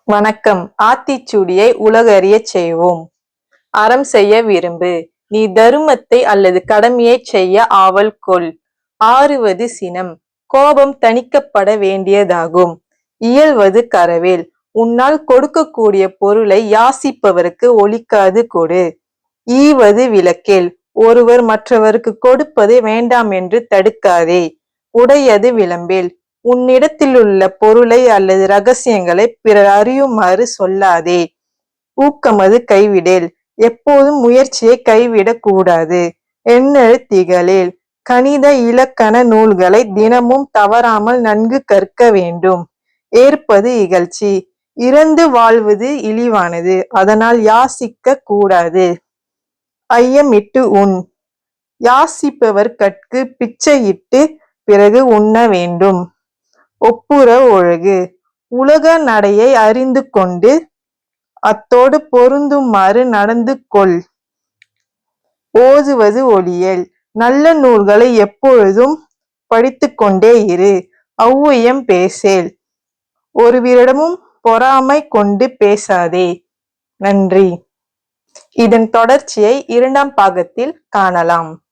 வணக்கம். ஆத்திச்சூடியை உலகறியச் செய்வோம். அறம் செய்ய விரும்பு. நீ தருமத்தை அல்லது கடமையைச் செய்ய ஆவல் கொள். ஆறுவது சினம். கோபம் தணிக்கப்பட வேண்டியதாகும். இயல்வது கரவேல். உன்னால் கொடுக்கக்கூடிய பொருளை யாசிப்பவருக்கு ஒளிக்காது கொடு. ஈவது விலக்கேல். ஒருவர் மற்றவருக்கு கொடுப்பதை வேண்டாம் என்று தடுக்காதே. உடையது விளம்பேல். உன்னிடத்திலுள்ள பொருளை அல்லது ரகசியங்களை பிறர் அறியுமாறு சொல்லாதே. ஊக்கமது கைவிடேல். எப்போதும் முயற்சியை கைவிடக் கூடாது. எண்ணெழு திகழேல். கணித இலக்கண நூல்களை தினமும் தவறாமல் நன்கு கற்க வேண்டும். ஏற்பது இகழ்ச்சி. இறந்து வாழ்வது இழிவானது, அதனால் யாசிக்க கூடாது. ஐயமிட்டு உண். யாசிப்பவர் கட்கு பிச்சையிட்டு பிறகு உண்ண வேண்டும். ஒப்புர ஒழுகு. உலக நடையை அறிந்து கொண்டு அத்தோடு பொருந்துமாறு நடந்து கொள். ஓதுவது ஒழியேல். நல்ல நூல்களை எப்பொழுதும் படித்துக் கொண்டே இரு. ஔவையம் பேசேல். ஒருவரிடமும் பொறாமை கொண்டு பேசாதே. நன்றி. இதன் தொடர்ச்சியை 2ஆம் பாகத்தில் காணலாம்.